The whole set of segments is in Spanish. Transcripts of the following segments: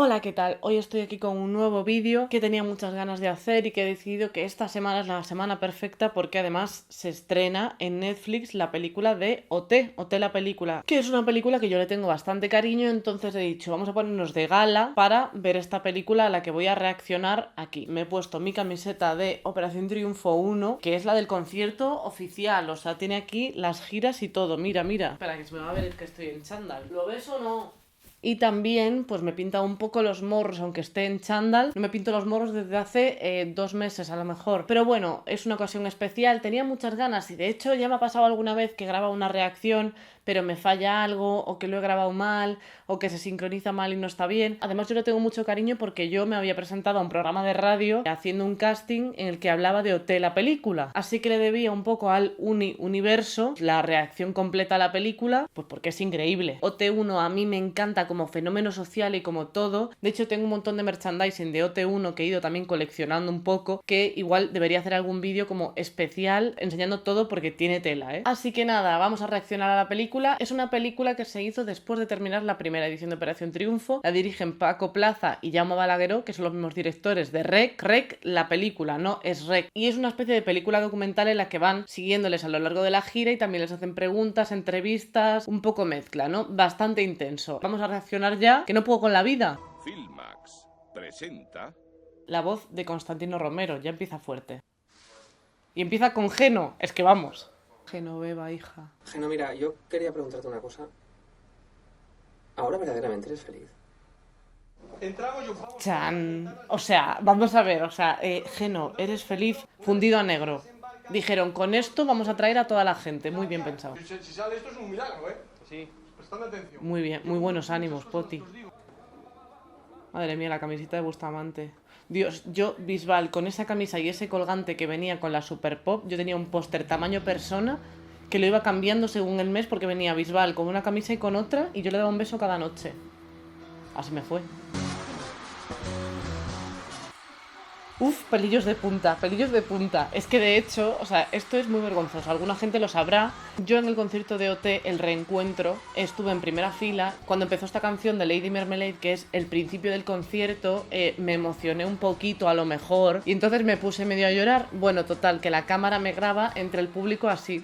Hola, ¿qué tal? Hoy estoy aquí con un nuevo vídeo que tenía muchas ganas de hacer y que he decidido que esta semana es la semana perfecta porque además se estrena en Netflix la película de OT la película, que es una película que yo le tengo bastante cariño, entonces he dicho, vamos a ponernos de gala para ver esta película a la que voy a reaccionar aquí. Me he puesto mi camiseta de Operación Triunfo 1, que es la del concierto oficial, o sea, tiene aquí las giras y todo, mira. Espera, que se me va a ver que estoy en chándal. ¿Lo ves o no? Y también, pues me pinta un poco los morros, aunque esté en chándal. No me pinto los morros desde hace 2 meses a lo mejor. Pero bueno, es una ocasión especial. Tenía muchas ganas y de hecho ya me ha pasado alguna vez que graba una reacción, pero me falla algo, o que lo he grabado mal, o que se sincroniza mal y no está bien. Además yo le tengo mucho cariño porque yo me había presentado a un programa de radio haciendo un casting en el que hablaba de OT la película. Así que le debía un poco al universo la reacción completa a la película, pues porque es increíble. OT1 a mí me encanta como fenómeno social y como todo. De hecho tengo un montón de merchandising de OT1 que he ido también coleccionando un poco, que igual debería hacer algún vídeo como especial enseñando todo porque tiene tela, ¿eh? Así que nada, vamos a reaccionar a la película. Es una película que se hizo después de terminar la primera edición de Operación Triunfo. La dirigen Paco Plaza y Jaume Balagueró, que son los mismos directores de Rec, la película, no es Rec. Y es una especie de película documental en la que van siguiéndoles a lo largo de la gira y también les hacen preguntas, entrevistas, un poco mezcla, ¿no? Bastante intenso. Vamos a reaccionar ya, que no puedo con la vida. Filmax presenta La voz de Constantino Romero ya empieza fuerte. Y empieza con Geno, es que vamos. Genoveva, hija. Geno, mira, yo quería preguntarte una cosa. ¿Ahora verdaderamente eres feliz? Chan. O sea, vamos a ver, Geno, eres feliz fundido a negro. Dijeron, con esto vamos a traer a toda la gente. Muy bien pensado. Si sale esto es un milagro, ¿eh? Sí. Prestad atención. Muy bien, muy buenos ánimos, Poti. Madre mía, la camiseta de Bustamante. Dios, yo, Bisbal, con esa camisa y ese colgante que venía con la Super Pop, yo tenía un póster tamaño persona que lo iba cambiando según el mes porque venía Bisbal con una camisa y con otra y yo le daba un beso cada noche. Así me fue. Uf, pelillos de punta, pelillos de punta. Es que de hecho, o sea, esto es muy vergonzoso. Alguna gente lo sabrá. Yo en el concierto de OT, el reencuentro, estuve en primera fila. Cuando empezó esta canción de Lady Marmalade, que es el principio del concierto, me emocioné un poquito a lo mejor. Y entonces me puse medio a llorar. Bueno, total, que la cámara me graba entre el público así,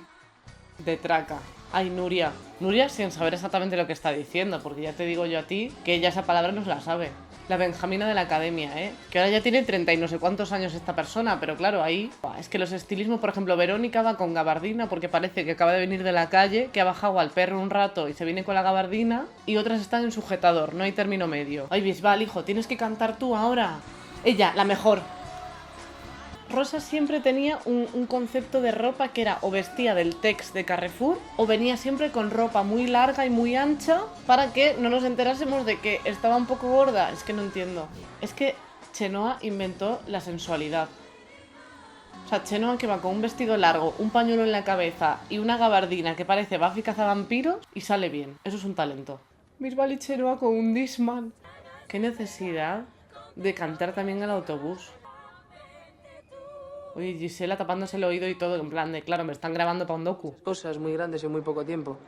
de traca. Ay, Nuria. Nuria sin saber exactamente lo que está diciendo, porque ya te digo yo a ti que ella esa palabra no se la sabe. La Benjamina de la academia, ¿eh? Que ahora ya tiene 30 y no sé cuántos años esta persona, pero claro, ahí... Es que los estilismos, por ejemplo, Verónica va con gabardina porque parece que acaba de venir de la calle, que ha bajado al perro un rato y se viene con la gabardina, y otras están en sujetador, no hay término medio. Ay, Bisbal, hijo, tienes que cantar tú ahora. Ella, la mejor. Rosa siempre tenía un concepto de ropa que era o vestía del Tex de Carrefour o venía siempre con ropa muy larga y muy ancha para que no nos enterásemos de que estaba un poco gorda. Es que no entiendo. Es que Chenoa inventó la sensualidad. O sea, Chenoa que va con un vestido largo, un pañuelo en la cabeza y una gabardina que parece Buffy cazavampiros y sale bien. Eso es un talento. Bisbal y Chenoa con un Discman. ¿Qué necesidad de cantar también al autobús? Oye, Gisela tapándose el oído y todo, en plan de, claro, me están grabando para un docu. Cosas muy grandes en muy poco tiempo.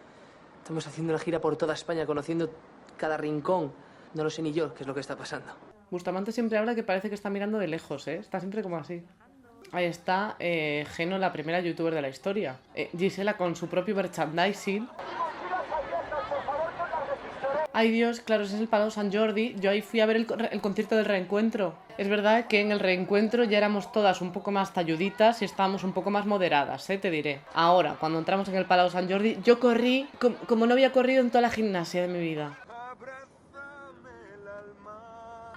Estamos haciendo una gira por toda España, conociendo cada rincón. No lo sé ni yo qué es lo que está pasando. Bustamante siempre habla que parece que está mirando de lejos, ¿eh? Está siempre como así. Ahí está Geno, la primera youtuber de la historia. Gisela con su propio merchandising. Ay Dios, claro, ese es el Palau Sant Jordi. Yo ahí fui a ver el concierto del reencuentro. Es verdad que en el reencuentro ya éramos todas un poco más talluditas y estábamos un poco más moderadas, te diré. Ahora, cuando entramos en el Palau Sant Jordi, yo corrí como no había corrido en toda la gimnasia de mi vida.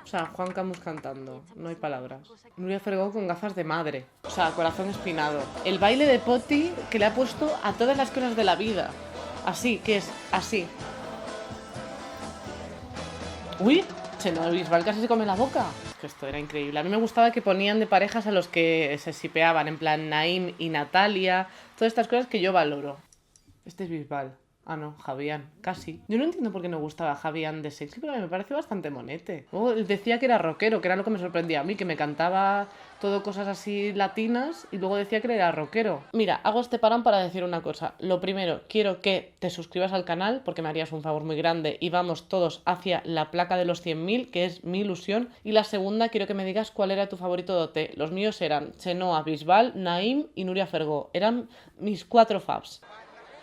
O sea, Juan Camus cantando, no hay palabras. Nuria Fergó con gafas de madre. O sea, corazón espinado. El baile de Poti que le ha puesto a todas las cosas de la vida. Así, que es así. ¡Uy! Chenoa Bisbal casi se come la boca. Es que esto era increíble. A mí me gustaba que ponían de parejas a los que se sipeaban, en plan Naim y Natalia. Todas estas cosas que yo valoro. Este es Bisbal. Ah, no, Javián, casi. Yo no entiendo por qué no gustaba Javián de Sexy, pero me parece bastante monete. Luego él decía que era rockero, que era lo que me sorprendía a mí, que me cantaba todo cosas así latinas y luego decía que era rockero. Mira, hago este parón para decir una cosa. Lo primero, quiero que te suscribas al canal porque me harías un favor muy grande y vamos todos hacia la placa de los 100.000, que es mi ilusión. Y la segunda, quiero que me digas cuál era tu favorito de OT. Los míos eran Chenoa, Bisbal, Naim y Nuria Fergó. Eran mis 4 faves.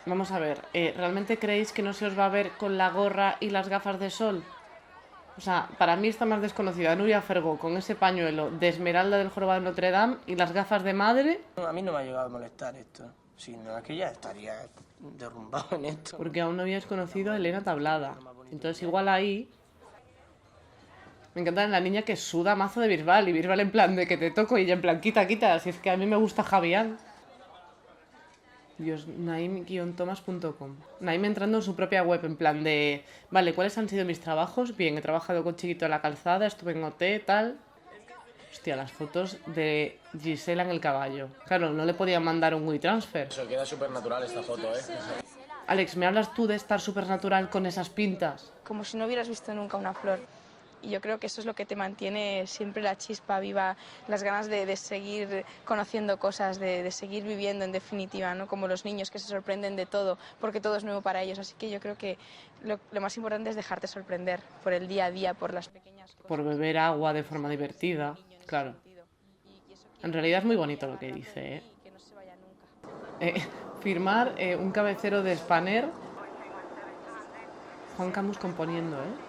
Vamos a ver, ¿realmente creéis que no se os va a ver con la gorra y las gafas de sol? O sea, para mí está más desconocida Nuria Fergó con ese pañuelo de Esmeralda del Jorobado de Notre Dame y las gafas de madre. A mí no me ha llegado a molestar esto. Si no, es que ya estaría derrumbado en esto. Porque aún no habíais conocido a Elena Tablada. Entonces igual ahí... Me encanta la niña que suda mazo de Bisbal y Bisbal en plan de que te toco y ella en plan quita, quita. Si es que a mí me gusta Javián. Dios, naim-thomas.com. Naim entrando en su propia web en plan de... Vale, ¿cuáles han sido mis trabajos? Bien, he trabajado con Chiquito en la calzada, estuve en OT, tal... Hostia, las fotos de Gisela en el caballo. Claro, no le podían mandar un WeTransfer. Eso queda súper natural esta foto, ¿eh? Alex, ¿me hablas tú de estar súper natural con esas pintas? Como si no hubieras visto nunca una flor. Y yo creo que eso es lo que te mantiene siempre la chispa viva, las ganas de seguir conociendo cosas, de seguir viviendo en definitiva, ¿no? Como los niños que se sorprenden de todo, porque todo es nuevo para ellos. Así que yo creo que lo más importante es dejarte sorprender por el día a día, por las pequeñas cosas. Por beber agua de forma divertida, claro. En realidad es muy bonito lo que dice, ¿eh? Firmar un cabecero de Spanner. Juan Camus componiendo, ¿eh?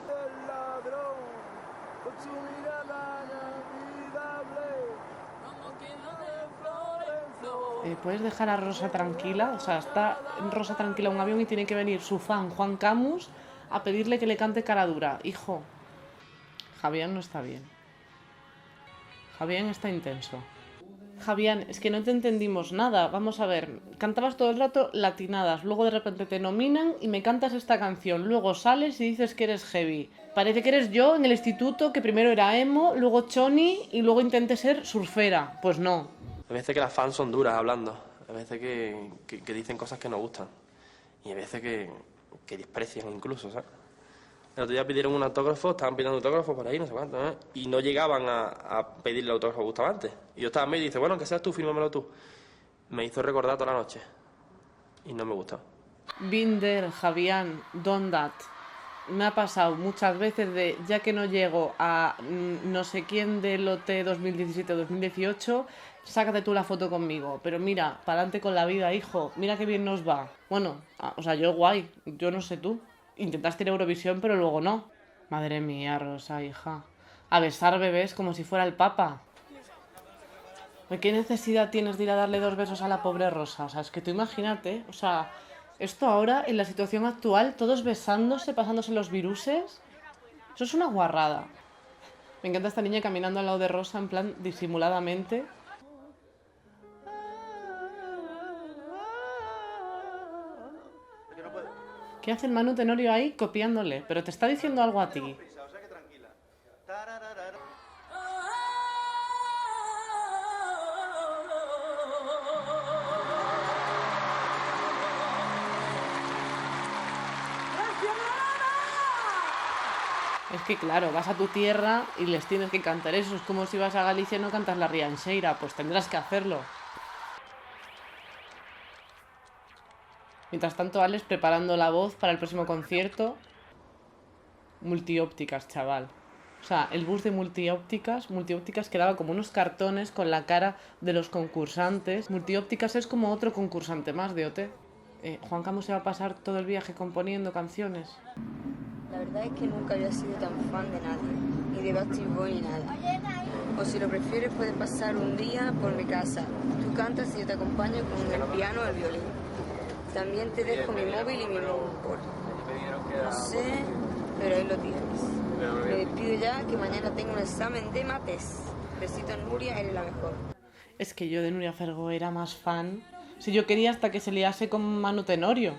¿Puedes dejar a Rosa tranquila? O sea, está Rosa tranquila en un avión y tiene que venir su fan Juan Camus a pedirle que le cante Cara Dura. Hijo, Javián no está bien. Javián está intenso. Javián, es que no te entendimos nada. Vamos a ver, cantabas todo el rato latinadas, luego de repente te nominan y me cantas esta canción, luego sales y dices que eres heavy. Parece que eres yo en el instituto, que primero era emo, luego choni y luego intenté ser surfera. Pues no. Hay veces que las fans son duras hablando, hay veces que dicen cosas que no gustan y hay veces que desprecian incluso, ¿sabes? El otro día pidieron un autógrafo, estaban pidiendo autógrafos por ahí, no sé cuánto, ¿eh? Y no llegaban a pedirle autógrafo justo antes. Y yo estaba en medio y dice, bueno, que seas tú, fírmamelo tú. Me hizo recordar toda la noche y no me gustó. Binder, Javián, Don That. Me ha pasado muchas veces de, ya que no llego a no sé quién del OT 2017-2018, sácate tú la foto conmigo. Pero mira, para adelante con la vida, hijo. Mira qué bien nos va. Bueno, o sea, yo guay. Yo no sé tú. Intentaste ir a Eurovisión, pero luego no. Madre mía, Rosa, hija. A besar bebés como si fuera el Papa. ¿Qué necesidad tienes de ir a darle 2 besos a la pobre Rosa? O sea, es que tú imagínate, o sea... Esto ahora, en la situación actual, todos besándose, pasándose los viruses. Eso es una guarrada. Me encanta esta niña caminando al lado de Rosa, en plan disimuladamente. ¿Qué hace el Manu Tenorio ahí copiándole? Pero te está diciendo algo a ti. Es que claro, vas a tu tierra y les tienes que cantar eso. Es como si vas a Galicia y no cantas la Rianxeira. Pues tendrás que hacerlo. Mientras tanto, Alex preparando la voz para el próximo concierto. Multiópticas, chaval. O sea, el bus de Multiópticas quedaba como unos cartones con la cara de los concursantes. Multiópticas es como otro concursante más de OT. Juan Camus se va a pasar todo el viaje componiendo canciones. La verdad es que nunca había sido tan fan de nadie, ni de Backstreet Boys ni nada. O si lo prefieres, puedes pasar un día por mi casa. Tú cantas y yo te acompaño con el piano o el violín. También te dejo mi móvil y mi mouse. No sé, pero ahí lo tienes. Me despido ya, que mañana tengo un examen de mates. Besitos, Nuria, eres la mejor. Es que yo de Nuria Fergó era más fan. Si yo quería hasta que se liase con Manu Tenorio.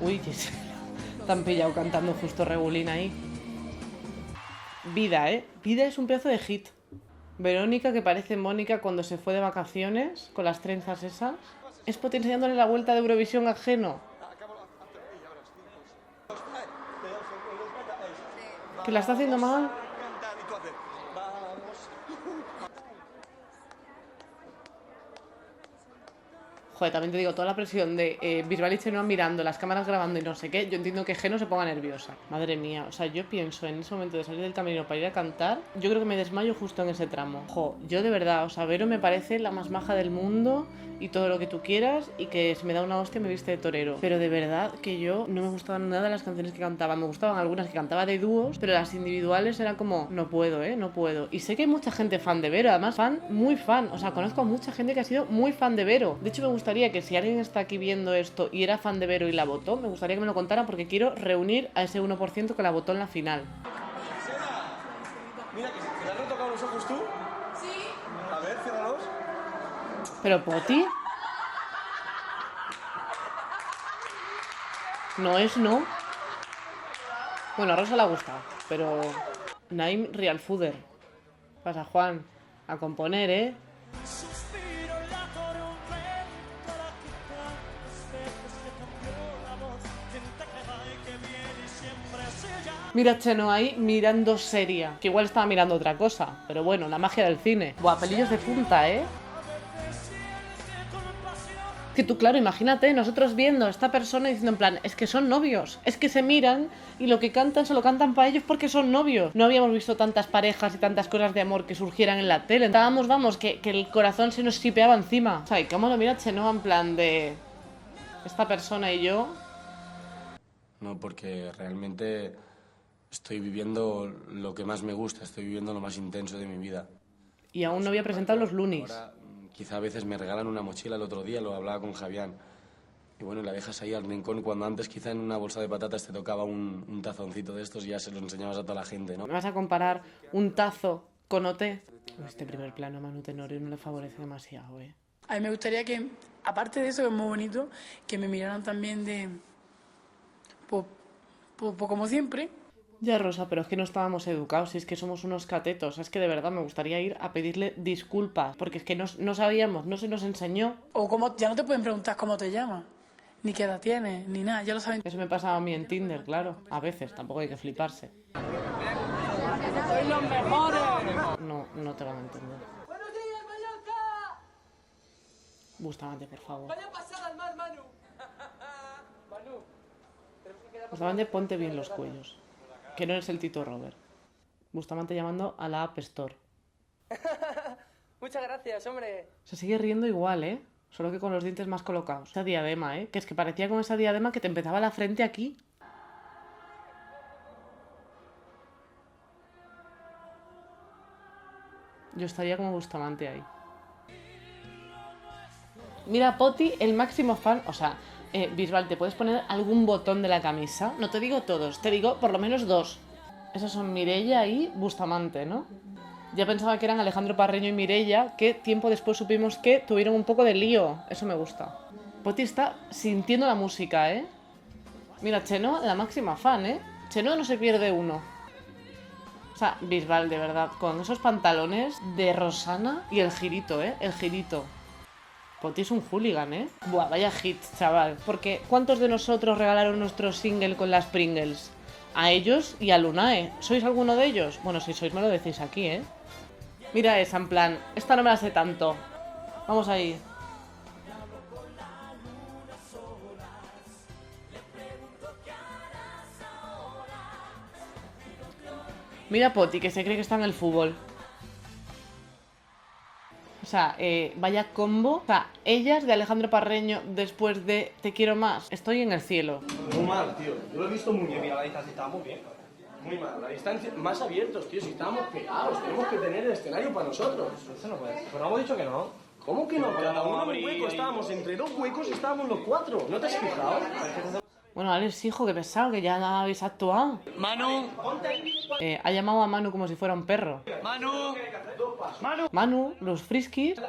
Uy, Te han pillado cantando justo Regulín ahí. Vida, ¿eh? Vida es un pedazo de hit. Verónica, que parece Mónica cuando se fue de vacaciones, con las trenzas esas. Es Poti enseñándole la vuelta de Eurovisión a Geno. ¿Que la está haciendo mal? Joder, también te digo, toda la presión de Bisbal y Chenoa mirando, las cámaras grabando y no sé qué, yo entiendo que Geno se ponga nerviosa. Madre mía, o sea, yo pienso en ese momento de salir del camerino para ir a cantar, yo creo que me desmayo justo en ese tramo. Jo, yo de verdad, o sea, Vero me parece la más maja del mundo y todo lo que tú quieras y que si me da una hostia me viste de torero. Pero de verdad que yo no me gustaban nada las canciones que cantaba, me gustaban algunas que cantaba de dúos, pero las individuales era como, no puedo, no puedo. Y sé que hay mucha gente fan de Vero, además fan, muy fan, o sea, conozco a mucha gente que ha sido muy fan de Vero. De hecho me gustaría que si alguien está aquí viendo esto y era fan de Vero y la votó, me gustaría que me lo contara porque quiero reunir a ese 1% que la votó en la final. Mira, que ¿te has retocado los ojos tú? Sí. A ver, ciérralos. ¿Pero Poti? No es no. Bueno, a Rosa le ha gustado, pero... Naim Real Fooder. Pasa, Juan. A componer, ¿eh? Mira Chenoa ahí mirando seria, que igual estaba mirando otra cosa, pero bueno, la magia del cine. Buah, pelillos de punta, ¿eh? Que tú, claro, imagínate, nosotros viendo a esta persona diciendo en plan, es que son novios, es que se miran y lo que cantan se lo cantan para ellos porque son novios. No habíamos visto tantas parejas y tantas cosas de amor que surgieran en la tele. Estábamos, vamos, que el corazón se nos chipeaba encima. O sea, ¿y cómo lo mira Chenoa en plan de... esta persona y yo? No, porque realmente estoy viviendo lo que más me gusta, estoy viviendo lo más intenso de mi vida. Y aún no había presentado los Loonies. Ahora, quizá a veces me regalan una mochila, el otro día lo hablaba con Javián. Y bueno, la dejas ahí al rincón cuando antes quizá en una bolsa de patatas te tocaba un tazoncito de estos y ya se los enseñabas a toda la gente, ¿no? ¿Me vas a comparar un tazo con OT? Este primer plano a Manu Tenorio no le favorece demasiado, ¿eh? A mí me gustaría que, aparte de eso, que es muy bonito, que me miraran también de... pues como siempre. Ya, Rosa, pero es que no estábamos educados, es que somos unos catetos. Es que de verdad me gustaría ir a pedirle disculpas, porque es que no sabíamos, no se nos enseñó. O cómo, ya no te pueden preguntar cómo te llamas, ni qué edad tienes, ni nada, ya lo saben. Eso me pasaba a mí en Tinder, claro. A veces, tampoco hay que fliparse. ¡Sois los mejores! No te van a entender. ¡Buenos días, Mallorca! Bustamante, por favor. ¡Vaya pasada al mar, Manu! Bustamante, ponte bien los cuellos. Que no eres el Tito Robert. Bustamante llamando a la App Store. Muchas gracias, hombre. Se sigue riendo igual, ¿eh? Solo que con los dientes más colocados. Esa diadema, ¿eh? Que es que parecía con esa diadema que te empezaba la frente aquí. Yo estaría como Bustamante ahí. Mira, Poti, el máximo fan... O sea, Bisbal, ¿te puedes poner algún botón de la camisa? No te digo todos, te digo por lo menos 2. Esos son Mireia y Bustamante, ¿no? Ya pensaba que eran Alejandro Parreño y Mireia, que tiempo después supimos que tuvieron un poco de lío. Eso me gusta. Poti está sintiendo la música, ¿eh? Mira, Chenoa, la máxima fan, ¿eh? Chenoa no se pierde uno. O sea, Bisbal, de verdad, con esos pantalones de Rosana y el girito, ¿eh? El girito. Poti es un hooligan, ¿eh? Buah, vaya hit, chaval. Porque ¿cuántos de nosotros regalaron nuestro single con las Pringles? A ellos y a Lunae. ¿Sois alguno de ellos? Bueno, si sois me lo decís aquí, ¿eh? Mira esa, en plan, esta no me la sé tanto. Vamos ahí. Mira Poti, que se cree que está en el fútbol. O sea, vaya combo. O sea, ellas de Alejandro Parreño después de Te quiero más. Estoy en el cielo. Muy mal, tío. Yo lo he visto muy bien. Mira, la distancia estaba muy bien. Muy mal. La distancia, más abiertos, tío. Si estábamos pegados, tenemos que tener el escenario para nosotros. Eso no puede ser. Pero hemos dicho que no. ¿Cómo que no? Cada uno en un hueco. Estábamos entre 2 huecos y estábamos los 4. ¿No te has fijado? Bueno, Alex, hijo, que pesado, que ya no habéis actuado. Manu. Ha llamado a Manu como si fuera un perro. Manu. Manu, los friskis.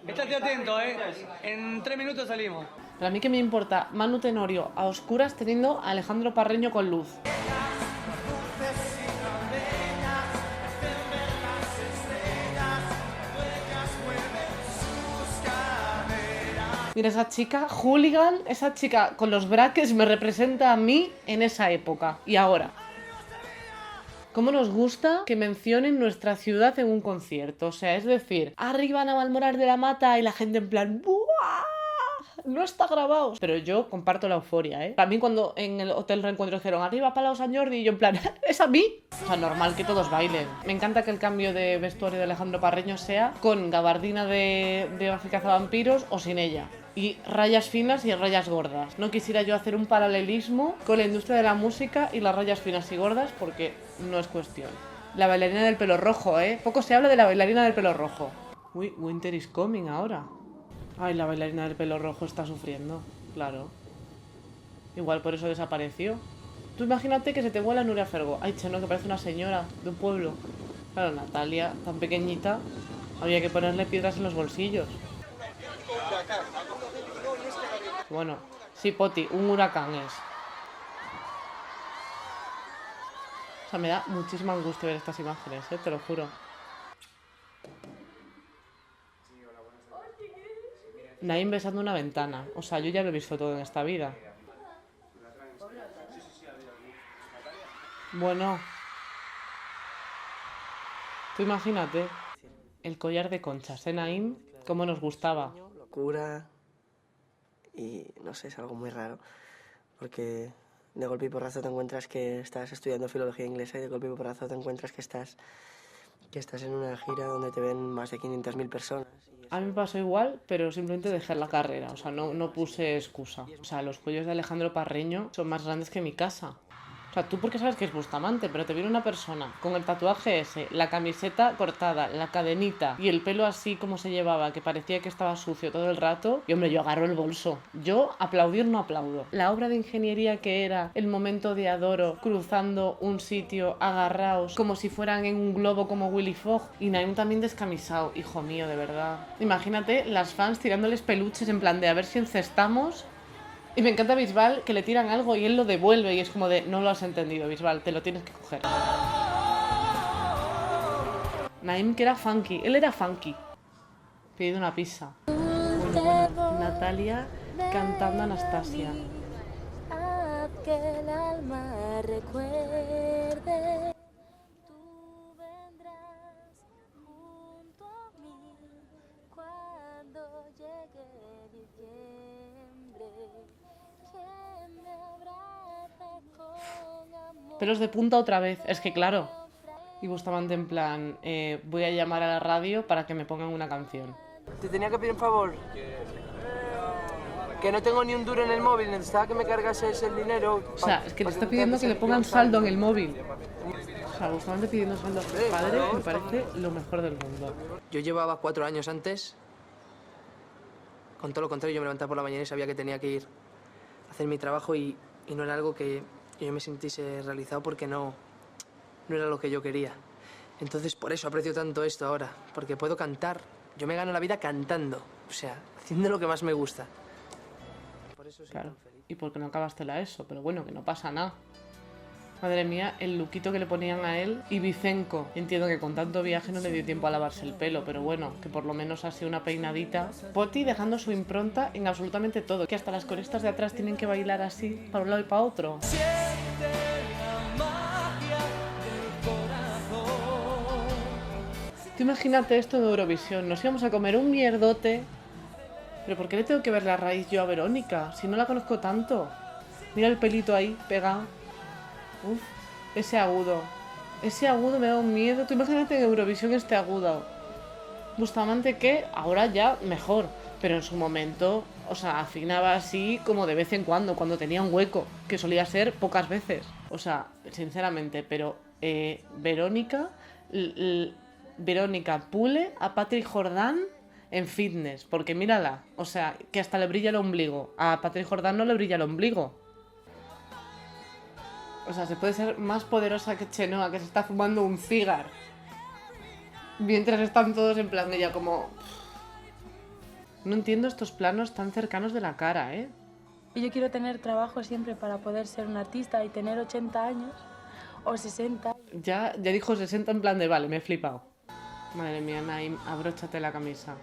Estate atento, En 3 minutos salimos. Pero a mí que me importa Manu Tenorio a oscuras teniendo a Alejandro Parreño con luz. Mira, esa chica, hooligan, esa chica con los braques me representa a mí en esa época. Y ahora. ¿Cómo nos gusta que mencionen nuestra ciudad en un concierto? O sea, es decir, arriba Navalmoral de la Mata y la gente en plan ¡buah! No está grabado. Pero yo comparto la euforia, ¿eh? Para mí cuando en el Hotel Reencuentro dijeron arriba Palau Sant Jordi y yo en plan ¿es a mí? O sea, normal que todos bailen. Me encanta que el cambio de vestuario de Alejandro Parreño sea con gabardina de Buffy cazavampiros o sin ella. Y rayas finas y rayas gordas. No quisiera yo hacer un paralelismo con la industria de la música y las rayas finas y gordas porque no es cuestión. La bailarina del pelo rojo, ¿eh? Poco se habla de la bailarina del pelo rojo. Uy, Winter is coming ahora. Ay, la bailarina del pelo rojo está sufriendo, claro. Igual por eso desapareció. Tú imagínate que se te vuela Nuria Fergo. Ay, cheno, que parece una señora de un pueblo. Claro, Natalia, tan pequeñita, había que ponerle piedras en los bolsillos. Bueno, sí, Poti, un huracán es. O sea, me da muchísima angustia ver estas imágenes, te lo juro. Naim besando una ventana. O sea, yo ya lo he visto todo en esta vida. Bueno. Tú imagínate. El collar de conchas, Naim, cómo nos gustaba. Locura. Y no sé, es algo muy raro. Porque de golpe y porrazo te encuentras que estás estudiando filología inglesa y de golpe y porrazo te encuentras que estás en una gira donde te ven más de 500.000 personas. A mí me pasó igual, pero simplemente dejé la carrera, o sea, no puse excusa. O sea, los cuellos de Alejandro Parreño son más grandes que mi casa. O sea, tú porque sabes que es Bustamante, pero te viene una persona con el tatuaje ese, la camiseta cortada, la cadenita y el pelo así como se llevaba, que parecía que estaba sucio todo el rato. Y hombre, yo agarro el bolso. Yo aplaudir no aplaudo. La obra de ingeniería que era el momento de Adoro cruzando un sitio agarraos como si fueran en un globo como Willy Fogg. Y Naim también descamisado, hijo mío, de verdad. Imagínate las fans tirándoles peluches en plan de a ver si encestamos. Y me encanta Bisbal que le tiran algo y él lo devuelve y es como de no lo has entendido, Bisbal, te lo tienes que coger. Naim que era funky, él era funky. Pidiendo una pizza. Bueno, Natalia cantando Anastasia. Que el alma recuerde, tú vendrás junto a mí cuando llegue diciembre. Pelos de punta otra vez, es que claro. Y Bustamante en plan, voy a llamar a la radio para que me pongan una canción. Te tenía que pedir un favor. Que no tengo ni un duro en el móvil, necesitaba que me cargases el dinero. O sea, es que le está pidiendo que le pongan saldo en el móvil. O sea, Bustamante pidiendo saldo a su padre me parece lo mejor del mundo. Yo llevaba 4 años antes. Con todo lo contrario, yo me levantaba por la mañana y sabía que tenía que ir a hacer mi trabajo y no era algo que yo me sintiese realizado porque no era lo que yo quería. Entonces, por eso aprecio tanto esto ahora, porque puedo cantar. Yo me gano la vida cantando, o sea, haciendo lo que más me gusta. Por eso soy tan feliz. Y porque no acabaste la ESO, pero bueno, que no pasa nada. Madre mía, el lookito que le ponían a él y Vicenco. Entiendo que con tanto viaje no le dio tiempo a lavarse el pelo, pero bueno, que por lo menos ha sido una peinadita. Poti dejando su impronta en absolutamente todo, que hasta las coristas de atrás tienen que bailar así, para un lado y para otro. Tú imagínate esto de Eurovisión, nos íbamos a comer un mierdote. Pero ¿por qué le tengo que ver la raíz yo a Verónica? Si no la conozco tanto. Mira el pelito ahí, pegado. Uf, ese agudo me da un miedo. Tú imagínate en Eurovisión este agudo. Bustamante que ahora ya mejor, pero en su momento, o sea, afinaba así como de vez en cuando tenía un hueco, que solía ser pocas veces. O sea, sinceramente, pero Verónica pule a Patrick Jordán en fitness, porque mírala, o sea, que hasta le brilla el ombligo. A Patrick Jordán no le brilla el ombligo. O sea, se puede ser más poderosa que Chenoa, que se está fumando un cigar. Mientras están todos en plan de ella como... No entiendo estos planos tan cercanos de la cara, ¿eh? Y yo quiero tener trabajo siempre para poder ser un artista y tener 80 años o 60. Ya dijo 60 en plan de vale, me he flipado. Madre mía, Naim, abróchate la camisa.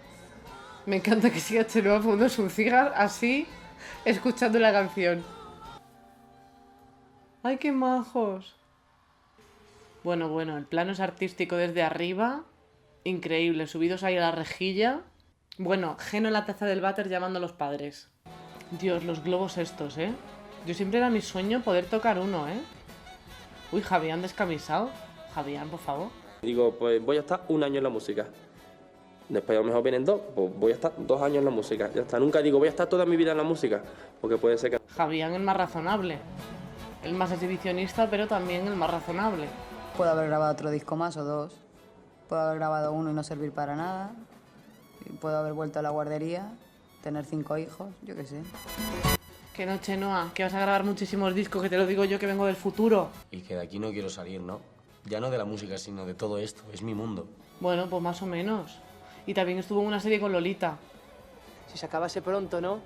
Me encanta que siga Chenoa fumando un cigarro así, escuchando la canción. ¡Ay, qué majos! Bueno, el plano es artístico desde arriba. Increíble, subidos ahí a la rejilla. Bueno, Geno en la taza del váter llamando a los padres. Dios, los globos estos, ¿eh? Yo siempre era mi sueño poder tocar uno, ¿eh? Uy, Javián descamisado. Javián, por favor. Digo, pues voy a estar 1 año en la música. Después a lo mejor vienen 2, pues voy a estar 2 años en la música. Ya está, nunca digo voy a estar toda mi vida en la música, porque puede ser que... Javián el más razonable. El más exhibicionista, pero también el más razonable. Puedo haber grabado otro disco más o 2. Puedo haber grabado 1 y no servir para nada. Y puedo haber vuelto a la guardería, tener 5 hijos, yo qué sé. Que no, Chenoa, que vas a grabar muchísimos discos, que te lo digo yo que vengo del futuro. Y que de aquí no quiero salir, ¿no? Ya no de la música, sino de todo esto. Es mi mundo. Bueno, pues más o menos. Y también estuvo en una serie con Lolita. Si se acabase pronto, ¿no?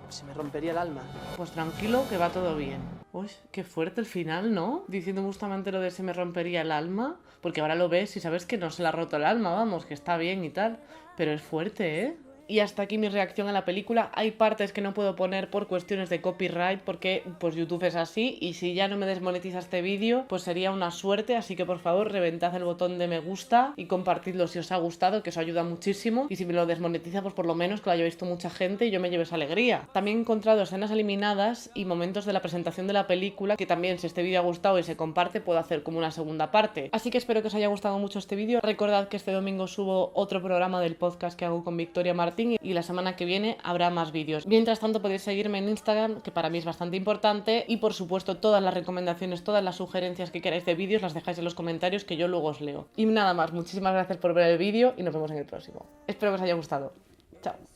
Se me rompería el alma. Pues tranquilo, que va todo bien. Uy, qué fuerte el final, ¿no? Diciendo justamente lo de se me rompería el alma. Porque ahora lo ves y sabes que no se le ha roto el alma, vamos, que está bien y tal. Pero es fuerte, ¿eh? Y hasta aquí mi reacción a la película. Hay partes que no puedo poner por cuestiones de copyright porque pues YouTube es así y si ya no me desmonetiza este vídeo pues sería una suerte, así que por favor reventad el botón de me gusta y compartidlo si os ha gustado, que eso ayuda muchísimo, y si me lo desmonetiza pues por lo menos que lo haya visto mucha gente y yo me lleve esa alegría. También he encontrado escenas eliminadas y momentos de la presentación de la película que también, si este vídeo ha gustado y se comparte, puedo hacer como una segunda parte. Así que espero que os haya gustado mucho este vídeo. Recordad que este domingo subo otro programa del podcast que hago con Victoria Martín y la semana que viene habrá más vídeos. Mientras tanto podéis seguirme en Instagram, que para mí es bastante importante, y por supuesto todas las recomendaciones, todas las sugerencias que queráis de vídeos las dejáis en los comentarios que yo luego os leo. Y nada más, muchísimas gracias por ver el vídeo y nos vemos en el próximo. Espero que os haya gustado. Chao.